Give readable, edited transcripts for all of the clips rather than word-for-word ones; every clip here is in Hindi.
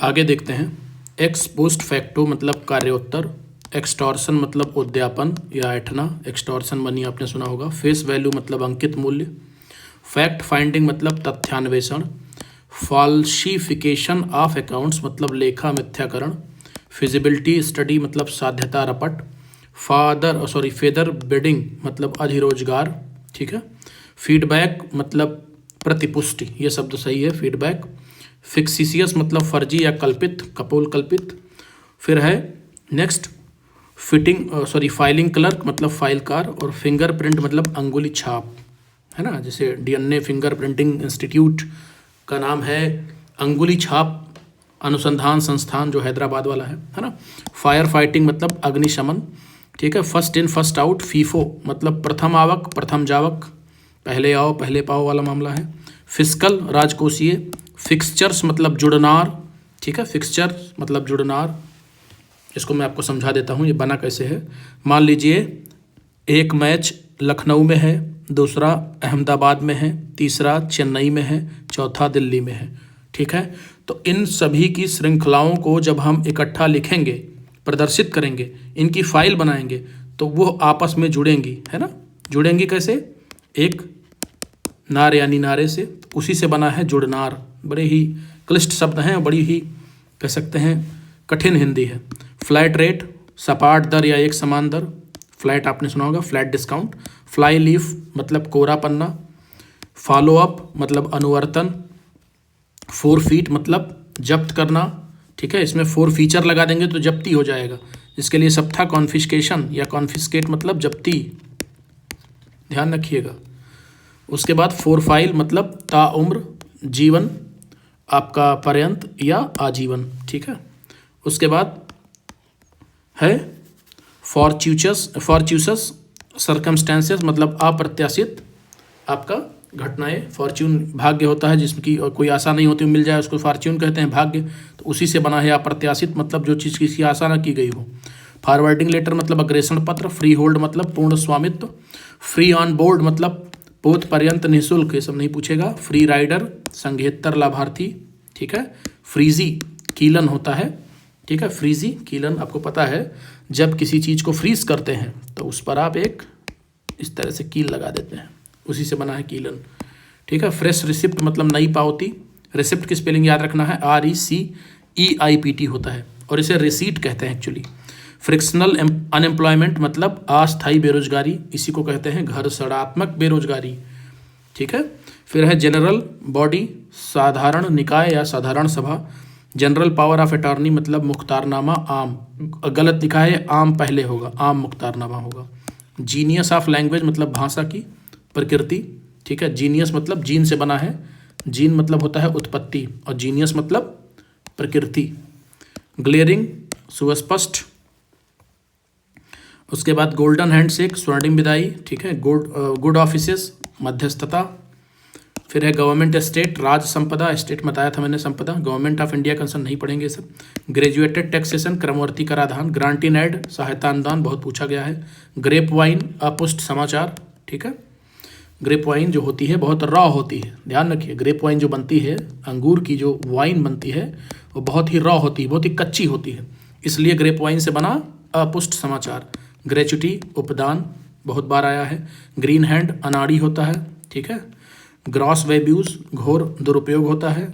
आगे देखते हैं। एक्स पोस्ट फैक्टो मतलब कार्योत्तर, एक्सटॉर्शन मतलब उद्यापन या ऐंठना, एक्सटॉर्शन मनी आपने सुना होगा। फेस वैल्यू मतलब अंकित मूल्य, फैक्ट फाइंडिंग मतलब तथ्यान्वेषण, फॉल्सिफिकेशन ऑफ अकाउंट्स मतलब लेखा मिथ्याकरण, फिजिबिलिटी स्टडी मतलब साध्यता रपट, फेदर बेडिंग मतलब अधिरोजगार, ठीक है। फीडबैक मतलब प्रतिपुष्टि, ये शब्द सही है फीडबैक। फिक्सिशियस मतलब फर्जी या कल्पित, कपोल कल्पित। फिर है नेक्स्ट फाइलिंग क्लर्क मतलब फाइलकार, और फिंगरप्रिंट मतलब अंगुली छाप, है ना। जैसे डीएनए फिंगर प्रिंटिंग इंस्टीट्यूट का नाम है अंगुली छाप अनुसंधान संस्थान, जो हैदराबाद वाला है ना। फायर फाइटिंग मतलब अग्निशमन, ठीक है। First in first out, FIFO मतलब प्रथम आवक प्रथम जावक, पहले आओ पहले पाओ वाला मामला है। फिस्कल राजकोषीय, फिक्सचर्स मतलब जुड़नार, ठीक है। फिक्सचर मतलब जुड़नार, इसको मैं आपको समझा देता हूँ ये बना कैसे है। मान लीजिए एक मैच लखनऊ में है, दूसरा अहमदाबाद में है, तीसरा चेन्नई में है, चौथा दिल्ली में है, ठीक है। तो इन सभी की श्रृंखलाओं को जब हम इकट्ठा लिखेंगे, प्रदर्शित करेंगे, इनकी फाइल बनाएंगे, तो वो आपस में जुड़ेंगी, है ना। जुड़ेंगी कैसे? एक नार यानी नारे से, उसी से बना है जुड़नार। बड़े ही क्लिष्ट शब्द हैं और बड़ी ही कह सकते हैं कठिन हिंदी है। फ्लैट रेट सपाट दर या एक समान दर, फ्लैट आपने सुना होगा फ्लैट डिस्काउंट। फ्लाई लीफ मतलब कोरा पन्ना। फॉलो अप मतलब अनुवर्तन। 4 फीट मतलब जब्त करना, ठीक है। इसमें 4 फीचर लगा देंगे तो जब्ती हो जाएगा, जिसके लिए सब था कॉन्फिस्केशन या कॉन्फिस्केट मतलब जब्ती, ध्यान रखिएगा। उसके बाद 4 फाइल मतलब ताउम्र, जीवन आपका पर्यंत या आजीवन, ठीक है। उसके बाद है फॉर्च्यूसस सर्कमस्टेंसेस मतलब अप्रत्याशित आपका घटनाएं। फॉर्च्यून भाग्य होता है जिसकी कोई आशा नहीं होती मिल जाए, उसको फॉर्च्यून कहते हैं, भाग्य। तो उसी से बना है अप्रत्याशित मतलब जो चीज़ किसी आशा न की गई हो। फॉरवर्डिंग लेटर मतलब अग्रेषण पत्र। फ्री होल्ड मतलब पूर्ण स्वामित्व। फ्री ऑन बोर्ड मतलब पोत पर्यंत निःशुल्क, ये सब नहीं पूछेगा। फ्री राइडर संघेतर लाभार्थी, ठीक है। फ्रीजी कीलन होता है, ठीक है। फ्रीजी कीलन आपको पता है, जब किसी चीज़ को फ्रीज करते हैं तो उस पर आप एक इस तरह से कील लगा देते हैं, उसी से बना है कीलन, ठीक है। फ्रेश रिसिप्ट मतलब नई पावती। रिसिप्ट की स्पेलिंग याद रखना है, RECEIPT होता है, और इसे रिसीट कहते हैं एक्चुअली। फ्रिक्शनल अनएम्प्लॉयमेंट मतलब अस्थायी बेरोजगारी, इसी को कहते हैं घर्षणात्मक बेरोजगारी, ठीक है। फिर है जनरल बॉडी, साधारण निकाय या साधारण सभा। जनरल पावर ऑफ अटॉर्नी मतलब मुख्तारनामा आम, गलत लिखा है, आम पहले होगा, आम मुख्तारनामा होगा। जीनियस ऑफ लैंग्वेज मतलब भाषा की प्रकृति, ठीक है। जीनियस मतलब जीन से बना है, जीन मतलब होता है उत्पत्ति और जीनियस मतलब प्रकृति। ग्लेयरिंग सुस्पष्ट। उसके बाद गोल्डन हैंडशेक स्वर्णिम विदाई, ठीक है। गुड ऑफिसेस मध्यस्थता। फिर है गवर्नमेंट एस्टेट राज संपदा, स्टेट बताया था मैंने संपदा। गवर्नमेंट ऑफ इंडिया कंसर्न नहीं पढ़ेंगे सब। ग्रेजुएटेड टैक्सेशन क्रमवर्ती कराधान। ग्रांट इन एड सहायता अनुदान, बहुत पूछा गया है। ग्रेप वाइन अपुष्ट समाचार, ठीक है। ग्रेप वाइन जो होती है बहुत रॉ होती है, ध्यान रखिए। ग्रेप वाइन जो बनती है, अंगूर की जो वाइन बनती है वो बहुत ही रॉ होती है, बहुत ही कच्ची होती है, इसलिए ग्रेप वाइन से बना अपुष्ट समाचार। ग्रेचुटी उपदान, बहुत बार आया है। ग्रीन हैंड अनाड़ी होता है, ठीक है। ग्रॉस वेब्यूज घोर दुरुपयोग होता है।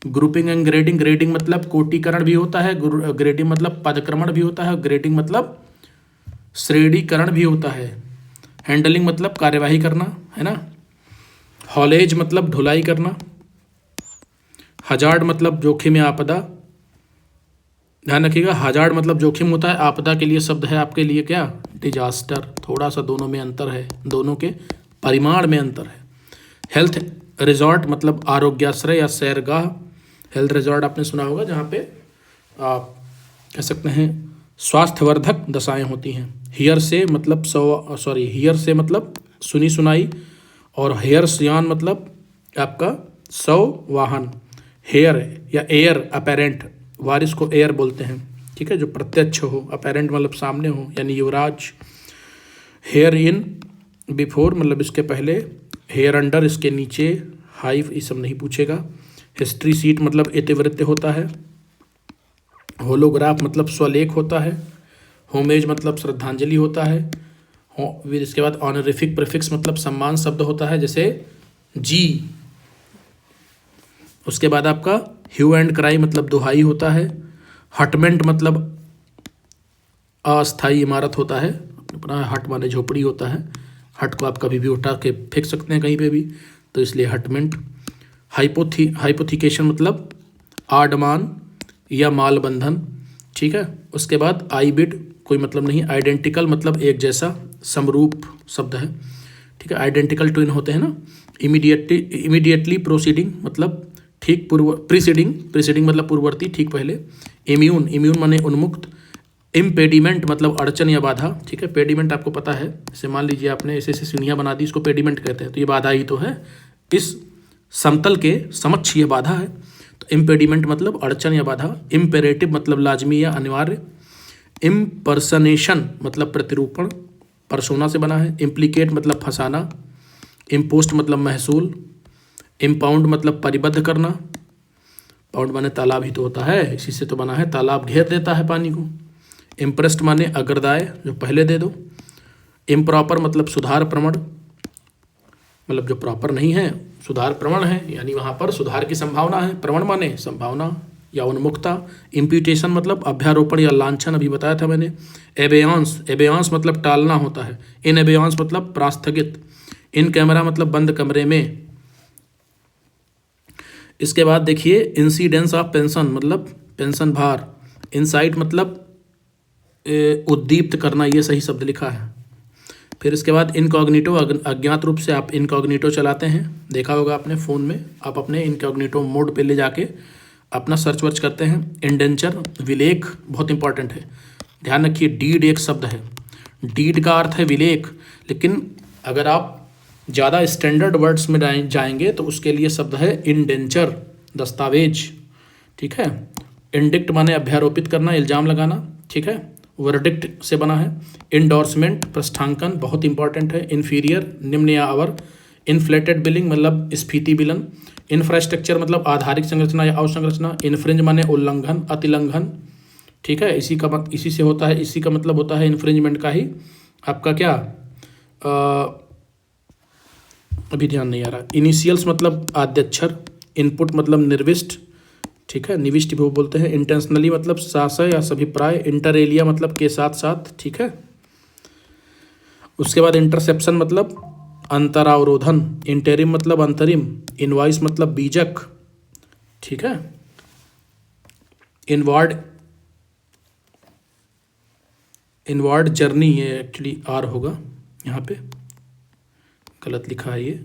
ग्रुपिंग एंड ग्रेडिंग, ग्रेडिंग मतलब कोटिकरण भी होता है, ग्रेडिंग मतलब पदक्रमण भी होता है, ग्रेडिंग मतलब श्रेणीकरण भी होता है। हैंडलिंग मतलब कार्यवाही करना, है ना। हॉलेज मतलब ढुलाई करना। हजार्ड मतलब जोखिम या आपदा, ध्यान रखिएगा। हजार्ड मतलब जोखिम होता है, आपदा के लिए शब्द है आपके लिए क्या, डिजास्टर। थोड़ा सा दोनों में अंतर है, दोनों के परिमाण में अंतर है। हेल्थ रिजॉर्ट मतलब आरोग्याश्रय या सैरगाह। हेल्थ रिजॉर्ट आपने सुना होगा जहाँ पे आप कह सकते हैं स्वास्थ्यवर्धक दशाएं होती हैं। हियर से मतलब हियर से मतलब सुनी सुनाई, और हेयर सियान मतलब आपका वाहन। हेयर या एयर अपेरेंट, वारिस को एयर बोलते हैं, ठीक है, जो प्रत्यक्ष हो। अपेरेंट मतलब सामने हो, यानी युवराज। हेयर इन बिफोर मतलब इसके पहले, हेयर अंडर इसके नीचे, हाइव ये सब नहीं पूछेगा। हिस्ट्री सीट मतलब इतिवृत्त होता है। होलोग्राफ मतलब स्वलेख होता है। होमेज मतलब श्रद्धांजलि होता है। फिर इसके बाद ऑनरिफिक प्रीफिक्स मतलब सम्मान शब्द होता है, जैसे जी। उसके बाद आपका ह्यू एंड क्राई मतलब दुहाई होता है। हटमेंट मतलब अस्थायी इमारत होता है। अपना हट माने झोपड़ी होता है। हट को आप कभी भी उठा के फेंक सकते हैं कहीं पे भी, तो इसलिए हटमेंट। हाइपोथिकेशन मतलब आडमान या मालबंधन, ठीक है। उसके बाद आईबिड कोई मतलब नहीं। आइडेंटिकल मतलब एक जैसा, समरूप शब्द है, ठीक है। आइडेंटिकल ट्विन होते हैं ना। इमीडिएटली प्रोसीडिंग मतलब ठीक पूर्व, प्रीसीडिंग मतलब पूर्ववर्ती, ठीक पहले। इम्यून माने उन्मुक्त। इम्पेडिमेंट मतलब अड़चन या बाधा, ठीक है। पेडिमेंट आपको पता है, जैसे मान लीजिए आपने ऐसे ऐसे सीढ़ियाँ बना दी, इसको पेडिमेंट कहते हैं, तो ये बाधा ही तो है, इस समतल के समक्ष ये बाधा है। तो इम्पेडिमेंट मतलब अड़चन या बाधा। इम्पेरेटिव मतलब लाजमी या अनिवार्य। इम्पर्सनेशन मतलब प्रतिरूपण, परसोना से बना है। इम्प्लीकेट मतलब फंसाना। इम्पोस्ट मतलब महसूल। इम्पाउंड मतलब परिबद्ध करना। पाउंड माने तालाब ही तो होता है, इसी से तो बना है, तालाब घेर देता है पानी को। इम्प्रेस्ड माने अग्रदाय, जो पहले दे दो। इम्प्रॉपर मतलब सुधार प्रवण, मतलब जो प्रॉपर नहीं है, सुधार प्रवण है, यानी वहाँ पर सुधार की संभावना है। प्रवण माने संभावना या उन्मुखता। इम्प्यूटेशन मतलब अभ्यारोपण या लांछन, अभी बताया था मैंने। एबेयांस मतलब टालना होता है। इन एबेयांस मतलब प्रास्थगित। इन कैमरा मतलब बंद कमरे में। इसके बाद देखिए इंसिडेंस ऑफ पेंशन मतलब पेंशन भार। इंसाइट मतलब उद्दीप्त करना, ये सही शब्द लिखा है। फिर इसके बाद इनकॉग्निटो, अज्ञात रूप से आप इनकॉग्निटो चलाते हैं, देखा होगा आपने फ़ोन में, आप अपने इनकॉग्निटो मोड पे ले जाके अपना सर्च वर्च करते हैं। इंडेंचर विलेख बहुत इंपॉर्टेंट है, ध्यान रखिए। डीड एक शब्द है, डीड का अर्थ है विलेख, लेकिन अगर आप ज़्यादा स्टैंडर्ड वर्ड्स में जाएंगे तो उसके लिए शब्द है इंडेंचर, दस्तावेज, ठीक है। इंडिक्ट माने अभ्यारोपित करना, इल्ज़ाम लगाना, ठीक है। वर्डिक्ट से बना है। इंडोर्समेंट पृष्ठांकन बहुत इंपॉर्टेंट है। इन्फीरियर निम्न या अवर। इन्फ्लेटेड बिलिंग मतलब स्फीति बिलन। इंफ्रास्ट्रक्चर मतलब आधारिक संरचना या अवसंरचना। इन्फ्रिंज माने उल्लंघन, अतिलंघन, ठीक है। इसी से होता है, इसी का मतलब होता है इन्फ्रिंजमेंट का ही आपका क्या, अभी ध्यान नहीं आ रहा। इनिशियल्स मतलब आद्यक्षर। इनपुट मतलब निर्विष्ट, ठीक है, निविष्ट भी बोलते हैं। इंटेंशनली मतलब साशय या सभिप्राय। इंटर एलिया मतलब के साथ साथ, ठीक है। उसके बाद इंटरसेप्शन मतलब अंतरावरोधन। इंटरिम मतलब अंतरिम। इनवॉइस मतलब बीजक, ठीक है। इनवार्ड जर्नी, ये एक्चुअली आर होगा, यहाँ पे गलत लिखा है ये।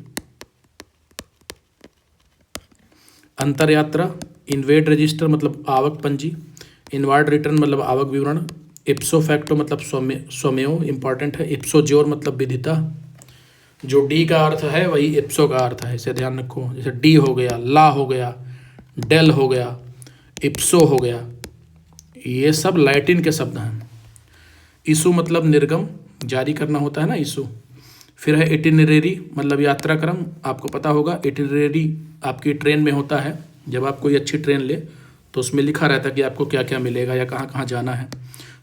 अंतर यात्रा। इन्वेड रजिस्टर मतलब आवक पंजी। इनवार्ड रिटर्न मतलब आवक विवरण। इप्सो फैक्टो मतलब स्वमेव, इंपॉर्टेंट है। इप्सो ज्योर मतलब विदिता। जो डी का अर्थ है वही इप्सो का अर्थ है, इसे ध्यान रखो। जैसे डी हो गया, ला हो गया, डेल हो गया, इप्सो हो गया, ये सब लैटिन के शब्द हैं। इशू मतलब निर्गम, जारी करना होता है ना, इशू। फिर है इटिनरेरी मतलब यात्रा क्रम, आपको पता होगा। इटिनरेरी आपकी ट्रेन में होता है, जब आप कोई अच्छी ट्रेन ले तो उसमें लिखा रहता है कि आपको क्या क्या मिलेगा या कहाँ कहाँ जाना है।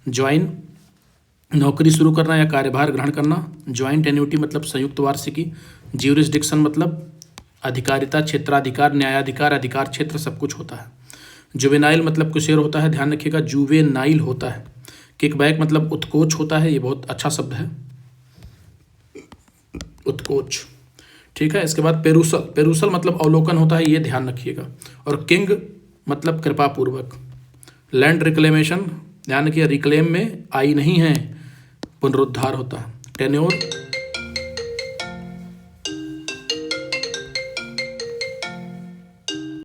ज्वाइन नौकरी शुरू करना या कार्यभार ग्रहण करना। ज्वाइंट एन्युटी मतलब संयुक्त वार्षिकी। ज्यूरिसडिक्शन मतलब अधिकारिता, क्षेत्राधिकार, न्यायाधिकार, अधिकार क्षेत्र, सब कुछ होता है। जुवेनाइल मतलब कुशेर होता है, ध्यान रखिएगा, जुवेनाइल होता है। किकबैक मतलब उत्कोच होता है, ये बहुत अच्छा शब्द है, उत्कोच, ठीक है। इसके बाद पेरुसल मतलब अवलोकन होता है, ये ध्यान रखिएगा। और किंग मतलब कृपापूर्वक। लैंड रिक्लेमेशन, ध्यान रखिए, रिक्लेम में आई नहीं है, पुनरुद्धार होता है। टेन्योर